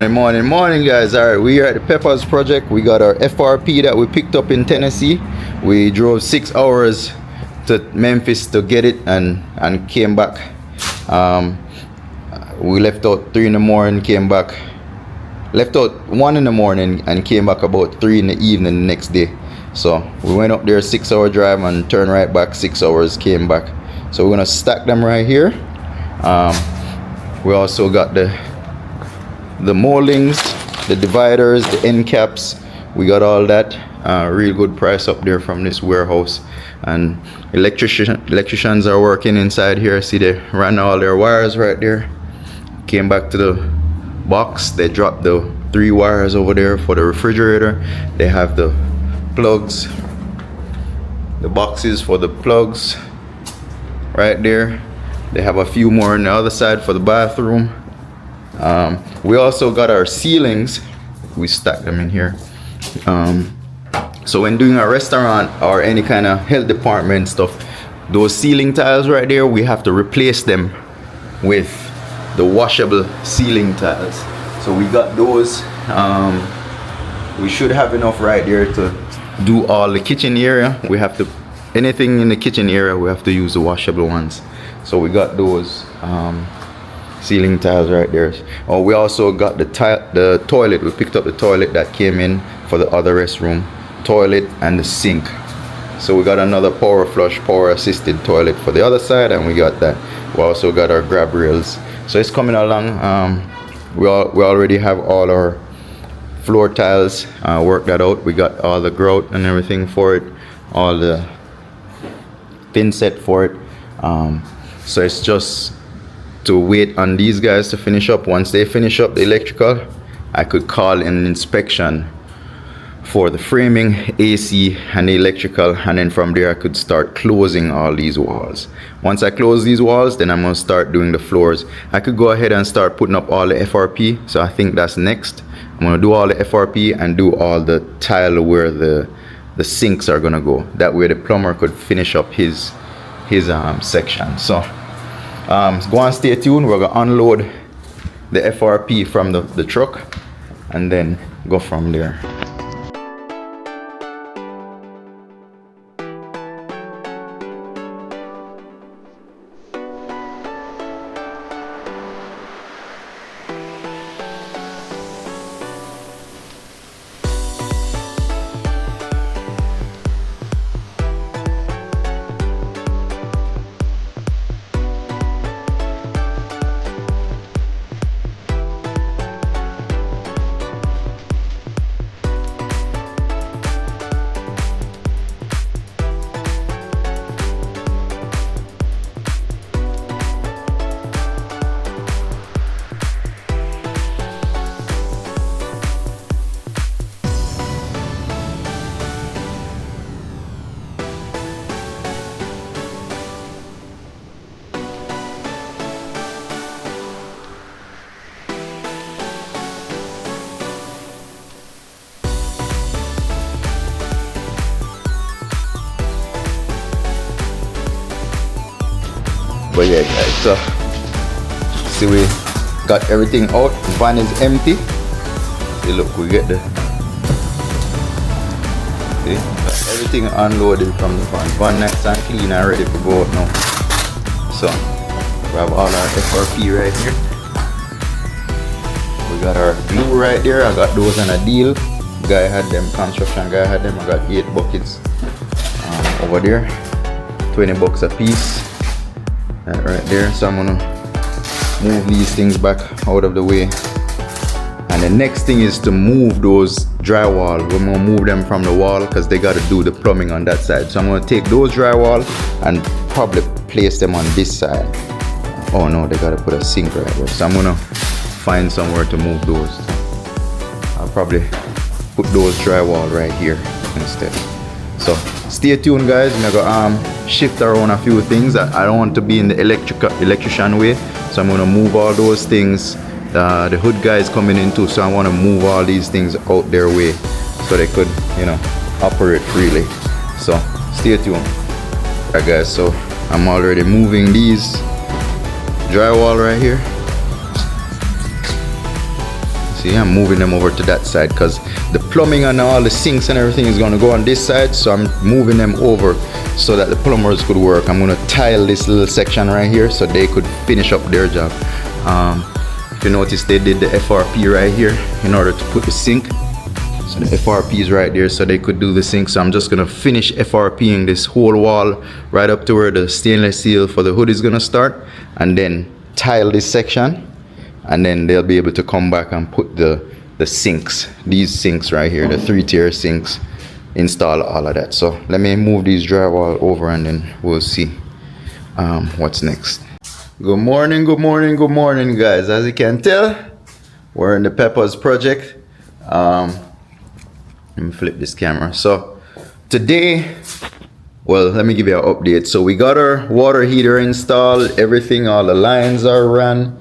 Morning guys. All right, we are at the Peppers project. We got our FRP that we picked up in Tennessee. We drove 6 hours to Memphis to get it and came back. We left out 3 in the morning, came back, left out 1 in the morning and came back about 3 in the evening the next day. So we went up there 6 hour drive and turned right back 6 hours, came back. So we're gonna stack them right here. We also got the moldings, the dividers, the end caps. We got all that. Real good price up there from this warehouse. And electricians are working inside here. See, they ran all their wires right there. Came back to the box. They dropped the 3 wires over there for the refrigerator. They have the plugs, the boxes for the plugs right there. They have a few more on the other side for the bathroom. We also got our ceilings. We stack them in here. So when doing a restaurant or any kind of health department stuff, those ceiling tiles right there, we have to replace them with the washable ceiling tiles. So we got those. We should have enough right there to do all the kitchen area. We have to, anything in the kitchen area, we have to use the washable ones. So we got those ceiling tiles right there. Oh, we also got the toilet. We picked up the toilet that came in for the other restroom, toilet and the sink. So we got another power flush, power assisted toilet for the other side, and we got that. We also got our grab rails. So it's coming along. We already have all our floor tiles worked that out. We got all the grout and everything for it, all the thin set for it. So it's just to wait on these guys to finish up. Once they finish up the electrical, I could call an inspection for the framing, AC and the electrical, and then from there I could start closing all these walls. Once I close these walls, then I'm going to start doing the floors. I could go ahead and start putting up all the FRP, so I think that's next. I'm going to do all the FRP and do all the tile where the sinks are going to go. That way the plumber could finish up his section. So go and stay tuned. We're gonna unload the FRP from the truck and then go from there. But yeah guys, so see, we got everything out. The van is empty. See, look, we get the, see, got everything unloaded from the van. Van nice and clean and ready to go out now. So we have all our FRP right here. We got our glue right there. I got those on a deal. Guy had them, construction guy had them. I got 8 buckets over there, 20 bucks a piece. That right there. So I'm gonna move these things back out of the way, and the next thing is to move those drywall. We're gonna move them from the wall because they got to do the plumbing on that side. So I'm gonna take those drywall and probably place them on this side. Oh no, they gotta put a sink right there. So I'm gonna find somewhere to move those. I'll probably put those drywall right here instead. So stay tuned guys. I'm gonna shift around a few things. I don't want to be in the electrician way, so I'm gonna move all those things. The hood guy is coming in too, so I want to move all these things out their way so they could, you know, operate freely. So stay tuned. Alright guys, so I'm already moving these drywall right here. See, I'm moving them over to that side because the plumbing and all the sinks and everything is going to go on this side, so I'm moving them over so that the plumbers could work. I'm going to tile this little section right here so they could finish up their job. If you notice, they did the FRP right here in order to put the sink. So the FRP is right there so they could do the sink. So I'm just gonna finish FRPing this whole wall right up to where the stainless steel for the hood is gonna start, and then tile this section, and then they'll be able to come back and put the sinks, these sinks right here, the 3-tier sinks, install all of that. So let me move these drywall over and then we'll see what's next. Good morning, good morning, good morning, guys. As you can tell, we're in the Peppers project. Let me flip this camera. So today, well, let me give you an update. So we got our water heater installed, everything, all the lines are run,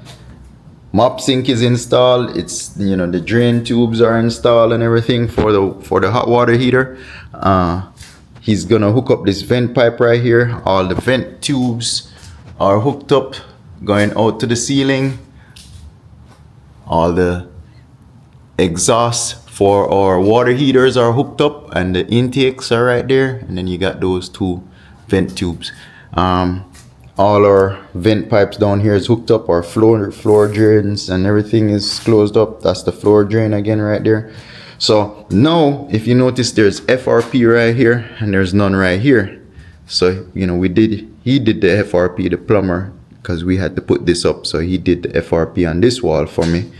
mop sink is installed, it's, you know, the drain tubes are installed and everything for the hot water heater. He's gonna hook up this vent pipe right here. All the vent tubes are hooked up going out to the ceiling. All the exhausts for our water heaters are hooked up and the intakes are right there, and then you got those 2 vent tubes. All our vent pipes down here is hooked up. Our floor drains and everything is closed up. That's the floor drain again right there. So now if you notice, there's FRP right here and there's none right here. So, you know, he did the FRP, the plumber, because we had to put this up, so he did the FRP on this wall for me.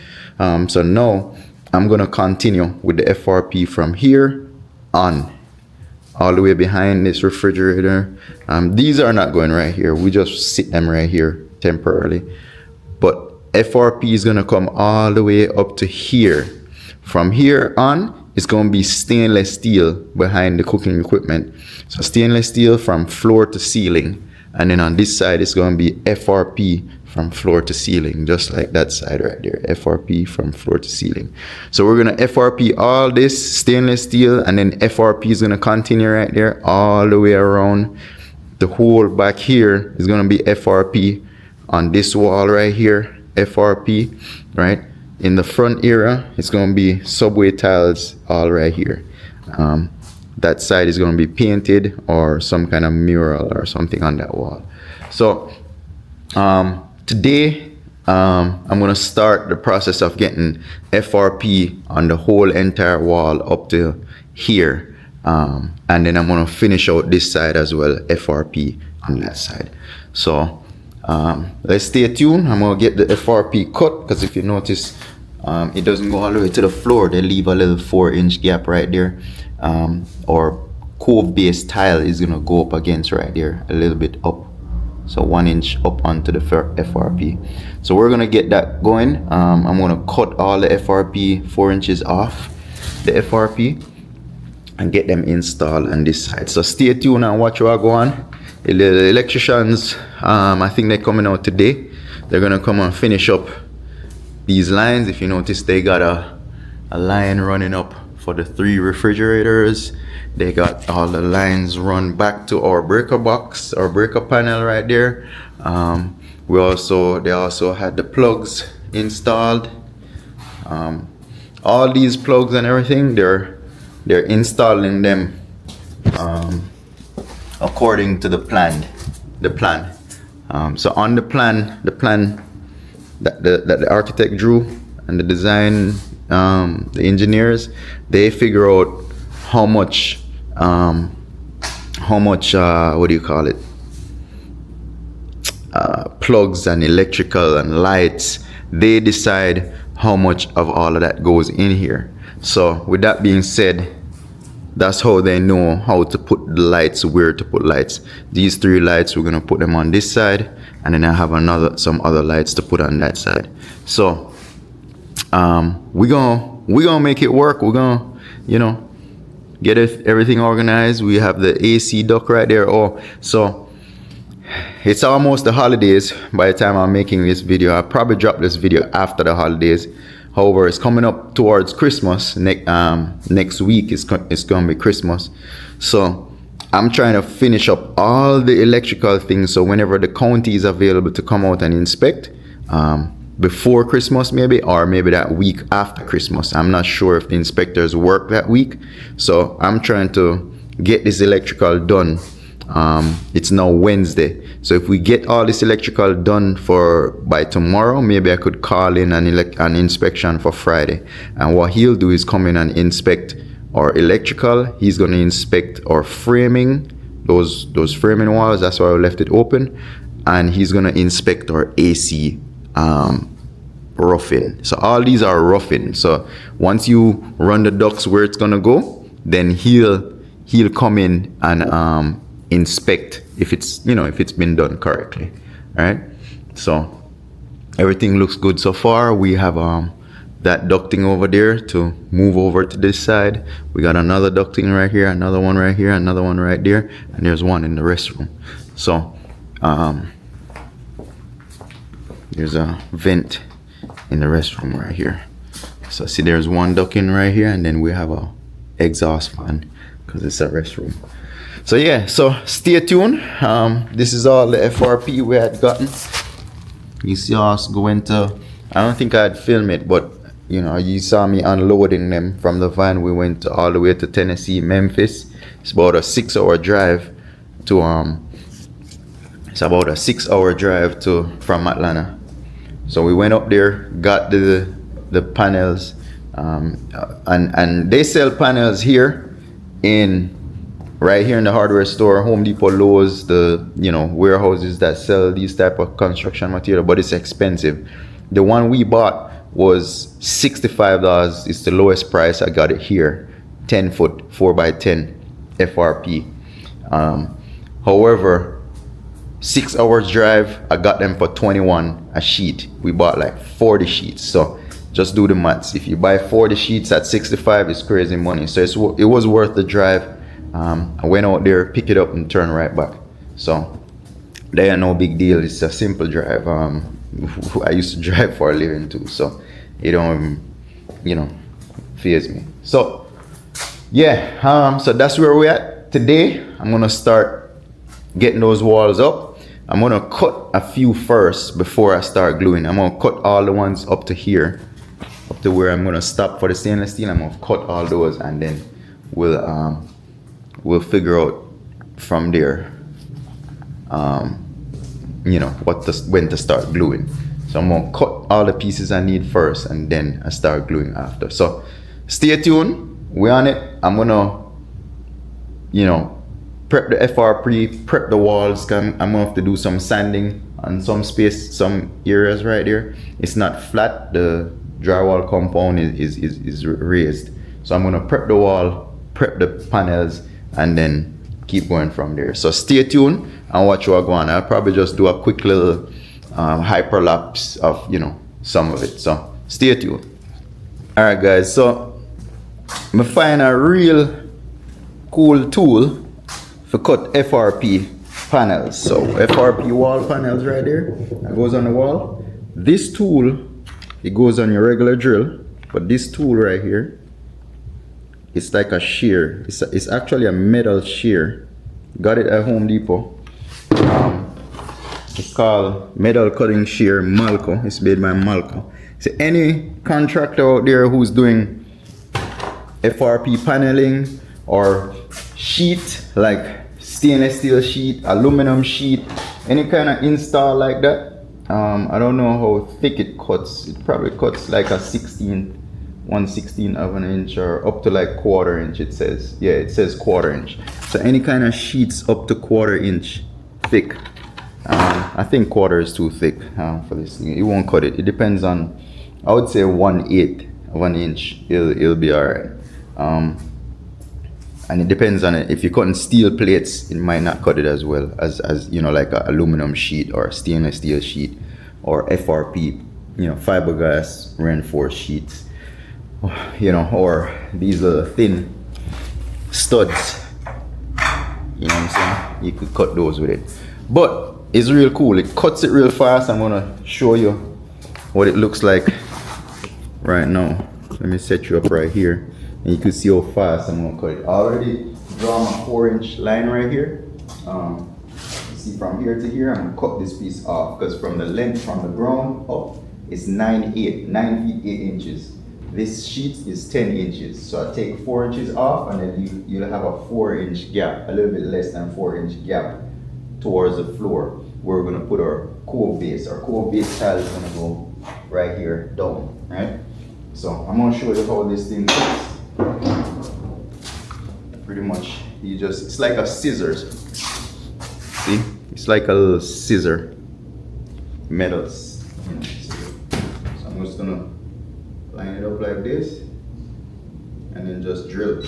So now I'm gonna continue with the FRP from here on, all the way behind this refrigerator. These are not going right here. We just sit them right here temporarily. But FRP is gonna come all the way up to here. From here on, it's gonna be stainless steel behind the cooking equipment. So stainless steel from floor to ceiling. And then on this side, it's gonna be FRP from floor to ceiling, just like that side right there, FRP from floor to ceiling. So we're gonna FRP all this stainless steel, and then FRP is gonna continue right there all the way around. The whole back here is gonna be FRP on this wall right here, FRP, right? In the front area, it's gonna be subway tiles all right here. That side is gonna be painted or some kind of mural or something on that wall. So, today, I'm gonna start the process of getting FRP on the whole entire wall up to here. And then I'm gonna finish out this side as well, FRP on that side. So, let's stay tuned. I'm gonna get the FRP cut, because if you notice, it doesn't go all the way to the floor. They leave a little 4-inch gap right there. Or cove base tile is gonna go up against right there, a little bit up. So 1 inch up onto the FRP. So we're gonna get that going. I'm gonna cut all the FRP 4 inches off the FRP and get them installed on this side. So stay tuned and watch what I go on. The electricians, I think they're coming out today. They're gonna come and finish up these lines. If you notice, they got a line running up for the 3 refrigerators. They got all the lines run back to our breaker box, our breaker panel right there. They also had the plugs installed. All these plugs and everything, they're installing them according to the plan. So on the plan that the architect drew and the design, the engineers, they figure out how much what do you call it, plugs and electrical and lights. They decide how much of all of that goes in here. So with that being said, that's how they know how to put the lights, where to put lights. These 3 lights, we're gonna put them on this side, and then I have some other lights to put on that side. So we're gonna make it work. We're gonna, you know, get everything organized. We have the AC duct right there. Oh, so it's almost the holidays by the time I'm making this video. I'll probably drop this video after the holidays. However, it's coming up towards Christmas. Next week it's gonna be Christmas. So I'm trying to finish up all the electrical things, so whenever the county is available to come out and inspect, before Christmas maybe, or maybe that week after Christmas. I'm not sure if the inspectors work that week, so I'm trying to get this electrical done. It's now Wednesday, so if we get all this electrical done by tomorrow, maybe I could call in an inspection for Friday. And what he'll do is come in and inspect our electrical. He's going to inspect our framing, those framing walls. That's why I left it open. And he's going to inspect our AC roughing. So all these are roughing. So once you run the ducts where it's going to go, then he'll come in and inspect if it's been done correctly. All right, so everything looks good so far. We have that ducting over there to move over to this side. We got another ducting right here, another one right here, another one right there, and there's one in the restroom. So there's a vent in the restroom right here. So see, there's one ducting right here, and then we have a exhaust fan because it's a restroom. So yeah, so stay tuned. This is all the FRP we had gotten. You see us going to, I don't think I'd film it, but you saw me unloading them from the van. We went all the way to Tennessee, Memphis. It's about a 6-hour drive to from Atlanta. So we went up there, got the panels, and they sell panels here right here in the hardware store, Home Depot, Lowe's, the warehouses that sell these type of construction material, but it's expensive. The one we bought was $65. It's the lowest price. I got it here, 10 foot, 4x10 FRP. However, 6 hours drive, I got them for 21 a sheet. We bought like 40 sheets. So just do the maths. If you buy 40 sheets at 65, it's crazy money. So it was worth the drive. I went out there, pick it up, and turn right back. So they are no big deal. It's a simple drive. I used to drive for a living too, so it don't faze me. So yeah, so that's where we're at today. I'm gonna start getting those walls up. I'm gonna cut a few first before I start gluing. I'm gonna cut all the ones up to here, up to where I'm gonna stop for the stainless steel. I'm gonna cut all those, and then we'll figure out from there when to start gluing. So I'm gonna cut all the pieces I need first, and then I start gluing after. So stay tuned, we're on it. I'm gonna prep the FRP, prep the walls. I'm gonna have to do some sanding on some areas right there. It's not flat, the drywall compound is raised. So I'm gonna prep the wall, prep the panels, and then keep going from there. So stay tuned and watch what I go on. I'll probably just do a quick little hyperlapse of some of it. So stay tuned. All right, guys. So I'm gonna find a real cool tool for cut FRP panels. So FRP wall panels right there. That goes on the wall. This tool, it goes on your regular drill, but this tool right here, it's like a shear. It's actually a metal shear. Got it at Home Depot. It's called metal cutting shear, Malco. It's made by Malco. So any contractor out there who's doing FRP paneling or sheet, like stainless steel sheet, aluminum sheet, any kind of install like that, I don't know how thick it cuts. It probably cuts like a 1/16 of an inch, or up to like 1/4 inch. It says, yeah, it says 1/4 inch. So any kind of sheets up to 1/4 inch thick. I think 1/4 is too thick for this thing. It won't cut it. It depends on, I would say 1/8 of an inch. It'll be all right. And it depends on it. If you're cutting steel plates, it might not cut it as well as like an aluminum sheet or a stainless steel sheet or FRP, fiberglass reinforced sheets. Or these little thin studs, what I'm saying? You could cut those with it, but it's real cool. It cuts it real fast. I'm gonna show you what it looks like right now. Let me set you up right here, and you can see how fast I'm gonna cut it. I already draw my 4-inch line right here. You see, from here to here, I'm gonna cut this piece off, because from the length from the ground up, is 9 feet 8 inches. This sheet is 10 inches. So I take 4 inches off, and then you'll have a 4-inch gap, a little bit less than 4-inch gap towards the floor. Where we're gonna put our cove base. Our cove base tile is gonna go right here down, right? So I'm gonna show you how this thing works. Pretty much, it's like a scissors. See? It's like a little scissor. Metal. So I'm just gonna line it up like this, and then just drill.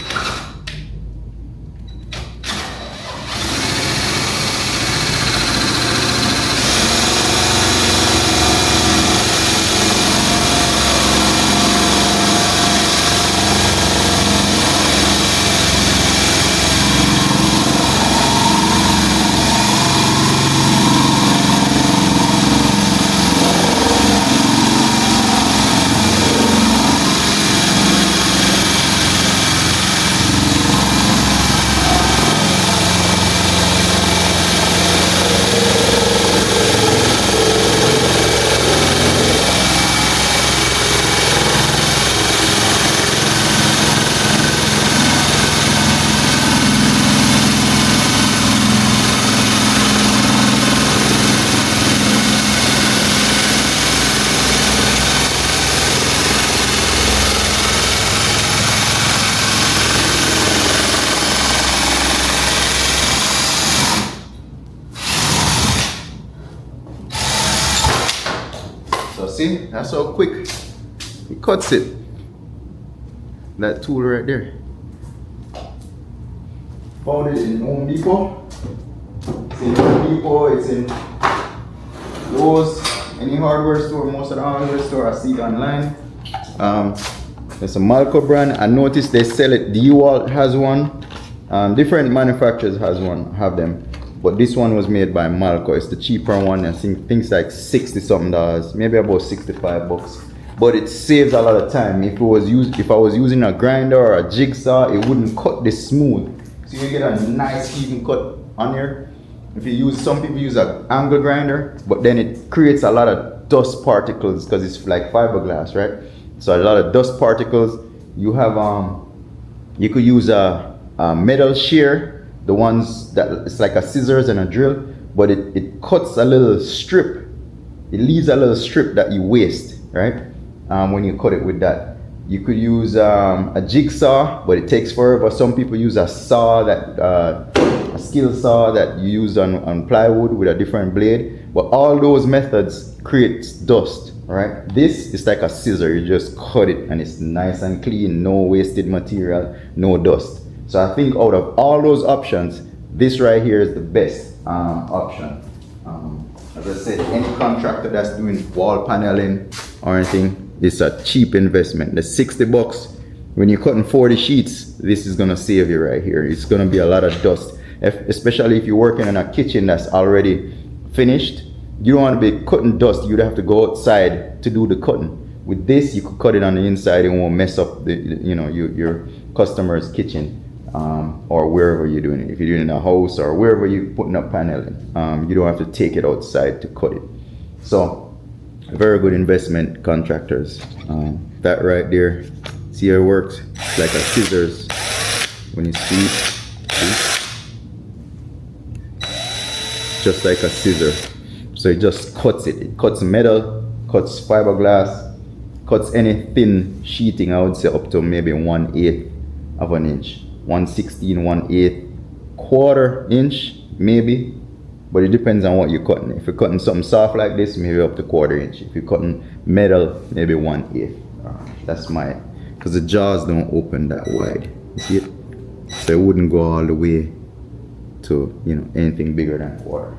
So see, that's how quick it cuts it. That tool right there. Found it in Home Depot. It's in Home Depot, it's in Lowe's, any hardware store, most of the hardware store I see it online. It's a Malco brand. I noticed they sell it. DeWalt has one. Different manufacturers have them. But this one was made by Malco. It's the cheaper one. I think it's like $60 something, maybe about 65 bucks. But it saves a lot of time. If I was using a grinder or a jigsaw, it wouldn't cut this smooth. So you get a nice even cut on here. Some people use an angle grinder, but then it creates a lot of dust particles because it's like fiberglass, right? So a lot of dust particles. You could use a metal shear. The ones that it's like a scissors and a drill, but it cuts a little strip. It leaves a little strip that you waste, right? When you cut it with that. You could use a jigsaw, but it takes forever. Some people use a saw, a skill saw that you use on plywood with a different blade. But all those methods creates dust, right? This is like a scissor. You just cut it and it's nice and clean, no wasted material, no dust. So I think out of all those options, this right here is the best option. As I said, any contractor that's doing wall paneling or anything, it's a cheap investment. The 60 bucks, when you're cutting 40 sheets, this is gonna save you right here. It's gonna be a lot of dust, especially if you're working in a kitchen that's already finished. You don't want to be cutting dust. You'd have to go outside to do the cutting. With this, you could cut it on the inside. It won't mess up your customer's kitchen. Or wherever you're doing it. If you're doing it in a house or wherever you're putting up paneling, you don't have to take it outside to cut it. So, very good investment, contractors. That right there, see how it works? It's like a scissors when you see, just like a scissor. So it just cuts it. It cuts metal, cuts fiberglass, cuts any thin sheeting. I would say up to maybe 1/8 of an inch. 1/16, 1/8, quarter inch maybe, but it depends on what you're cutting. If you're cutting something soft like this, maybe up to quarter inch. If you're cutting metal, maybe 1/8. That's because the jaws don't open that wide. You see it? So it wouldn't go all the way to anything bigger than quarter.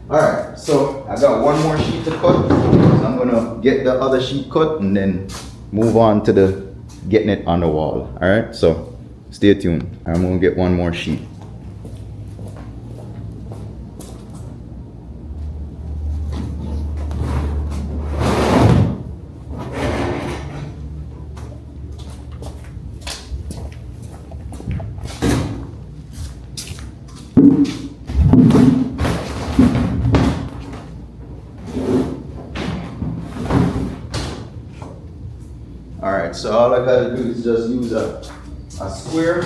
All right, so I got one more sheet to cut. So I'm gonna get the other sheet cut and then move on to getting it on the wall. All right, so. Stay tuned. I'm gonna get one more sheet. Alright, so all I gotta do is just use a square,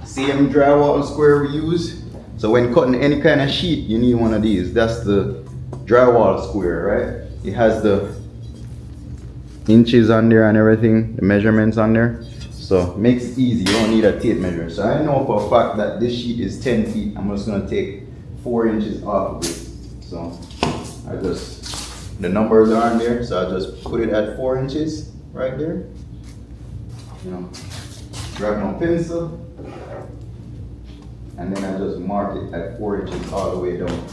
same drywall square we use. So when cutting any kind of sheet, you need one of these. That's the drywall square, right? It has the inches on there and everything, the measurements on there. So it makes it easy, you don't need a tape measure. So I know for a fact that this sheet is 10 feet. I'm just gonna take 4 inches off of it. So the numbers are on there, so I just put it at 4 inches right there. You know, grab my pencil, and then I just mark it at 4 inches all the way down.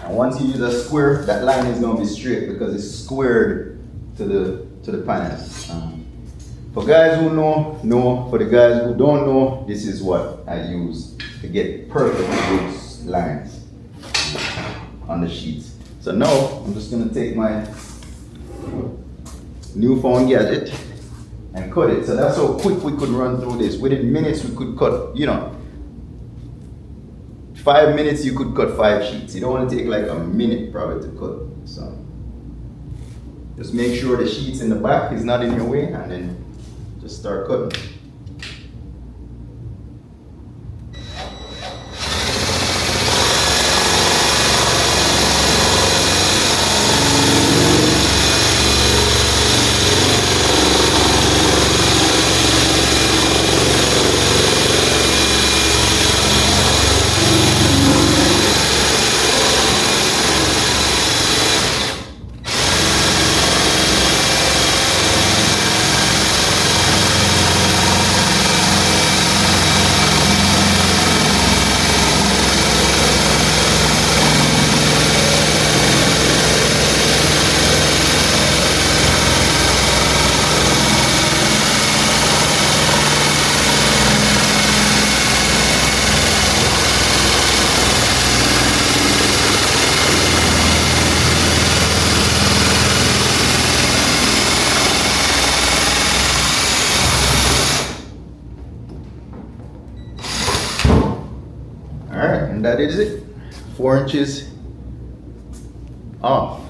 And once you use a square, that line is going to be straight because it's squared to the panel. For guys who know. For the guys who don't know, this is what I use to get perfect good lines on the sheets. So now I'm just going to take my newfound gadget and cut it. So that's how quick we could run through this. Within minutes we could cut, 5 minutes you could cut 5 sheets. You don't want to take like a minute probably to cut. So just make sure the sheets in the back is not in your way, and then just start cutting. Alright, and that is it. 4 inches off.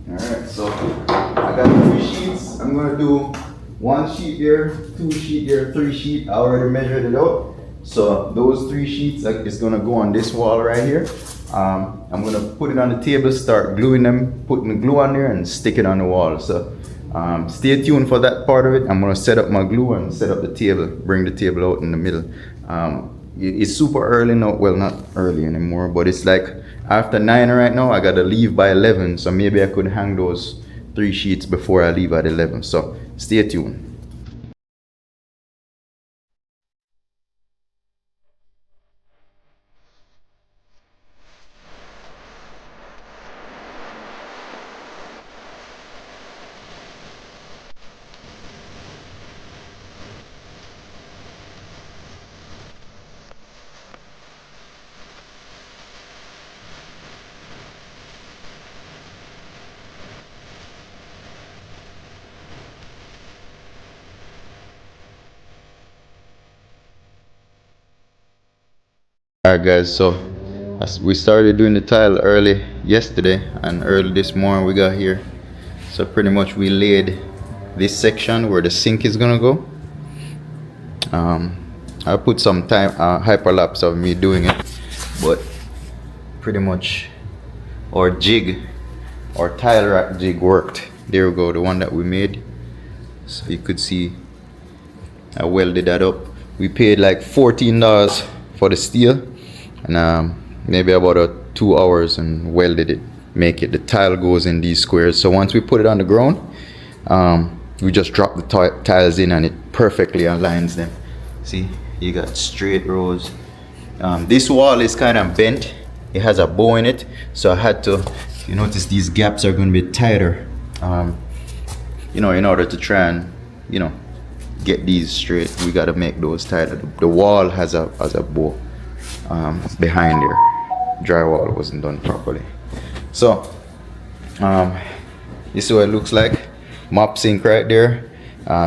Alright, so I got 3 sheets. I'm gonna do 1 sheet here, 2 sheet here, 3 sheet. I already measured it out. So those 3 sheets is gonna go on this wall right here. I'm gonna put it on the table, start gluing them, putting the glue on there and stick it on the wall. So stay tuned for that part of it. I'm gonna set up my glue and set up the table, bring the table out in the middle. It's super early now, well not early anymore, but it's like after 9 right now. I gotta leave by 11, so maybe I could hang those 3 sheets before I leave at 11. So stay tuned. Alright guys, so as we started doing the tile early yesterday and early this morning we got here. So pretty much we laid this section where the sink is gonna go. I put some time hyperlapse of me doing it, but pretty much our tile rack jig worked. There we go, the one that we made. So you could see I welded that up. We paid like $14 for the steel, and maybe about 2 hours and welded it, make it. The tile goes in these squares. So once we put it on the ground, we just drop the tiles in and it perfectly aligns them. See, you got straight rows. This wall is kind of bent. It has a bow in it, so I had to, you notice these gaps are going to be tighter, in order to try and, get these straight. We got to make those tighter. The wall has a bow behind there. Drywall wasn't done properly. So this is what it looks like. Mop sink right there,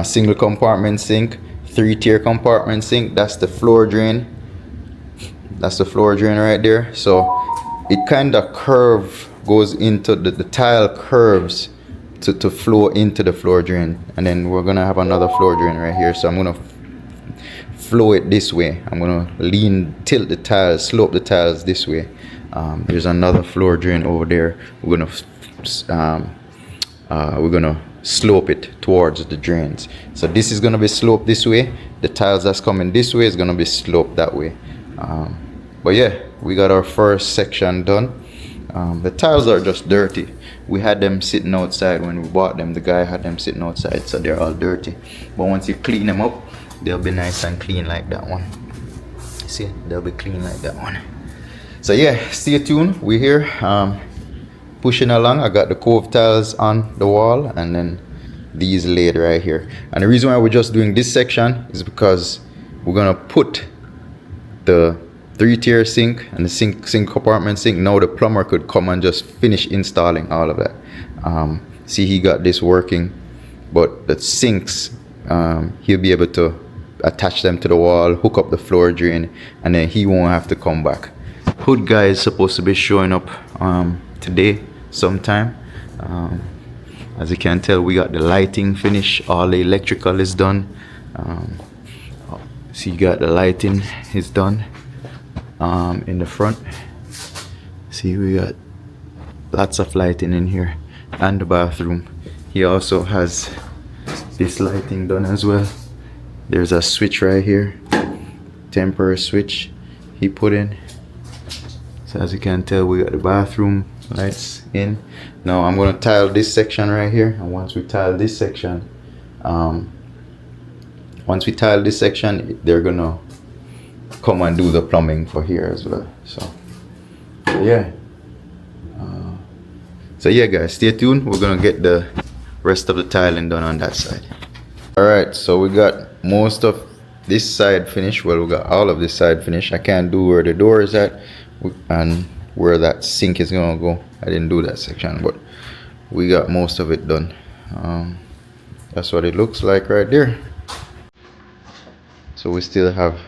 single compartment sink, 3-tier compartment sink. That's the floor drain. That's the floor drain right there. So it kind of goes into the tile curves to flow into the floor drain, and then we're gonna have another floor drain right here. So I'm gonna flow it this way. I'm gonna tilt the tiles, slope the tiles this way. There's another floor drain over there. We're gonna slope it towards the drains. So this is gonna be sloped this way. The tiles that's coming this way is gonna be sloped that way. But yeah, we got our first section done. The tiles are just dirty. We had them sitting outside when we bought them. The guy had them sitting outside, so they're all dirty. But once you clean them up, they'll be nice and clean like that one. See, they'll be clean like that one. So yeah, stay tuned. We're here pushing along. I got the cove tiles on the wall, and then these laid right here. And the reason why we're just doing this section is because we're gonna put the 3-tier sink and the sink compartment sink. Now the plumber could come and just finish installing all of that. See, he got this working, but the sinks, he'll be able to attach them to the wall, hook up the floor drain, and then he won't have to come back. Hood guy is supposed to be showing up today sometime. As you can tell, we got the lighting finished, all the electrical is done. So you got the lighting is done in the front. See, we got lots of lighting in here, and the bathroom. He also has this lighting done as well. There's a switch right here, temporary switch he put in. So as you can tell, we got the bathroom lights in. Now I'm gonna tile this section right here, and once we tile this section, they're gonna come and do the plumbing for here as well. So yeah, guys, stay tuned. We're gonna get the rest of the tiling done on that side. All right, so we got most of this side finished. Well, we got all of this side finished. I can't do where the door is at and where that sink is gonna go. I didn't do that section, but we got most of it done. That's what it looks like right there. So we still have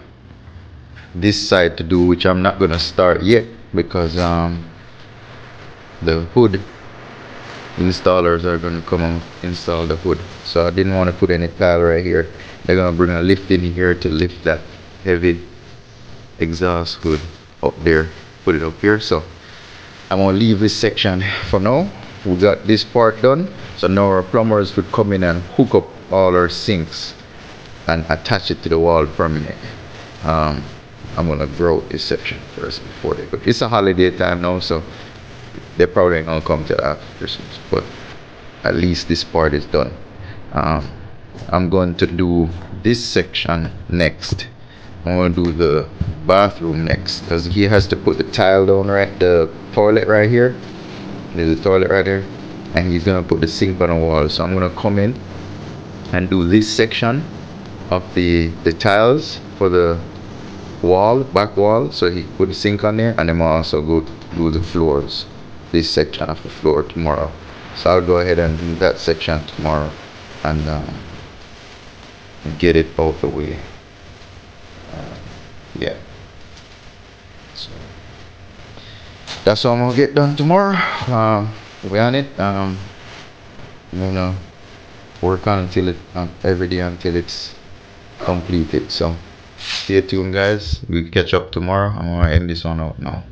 this side to do, which I'm not gonna start yet because the hood installers are gonna come and install the hood. So I didn't want to put any tile right here. They're gonna bring a lift in here to lift that heavy exhaust hood up there, put it up here. So I'm gonna leave this section for now. We got this part done, so now our plumbers would come in and hook up all our sinks and attach it to the wall permanently. I'm gonna grout this section first before they go. It's a holiday time now, so they probably ain't gonna come till after Christmas, but at least this part is done. I'm going to do this section next. I'm gonna do the bathroom next because he has to put the tile down, right, the toilet right here. There's a toilet right there, and he's gonna put the sink on the wall. So I'm gonna come in and do this section of the tiles for the wall, back wall, so he put the sink on there, and then I'll also go do the floors, this section of the floor tomorrow. So I'll go ahead and do that section tomorrow and get it out the way. Yeah, so that's what I'm gonna get done tomorrow. We're on it. I'm gonna work on until every day until it's completed. So stay tuned, guys. We'll catch up tomorrow. I'm gonna end this one out now.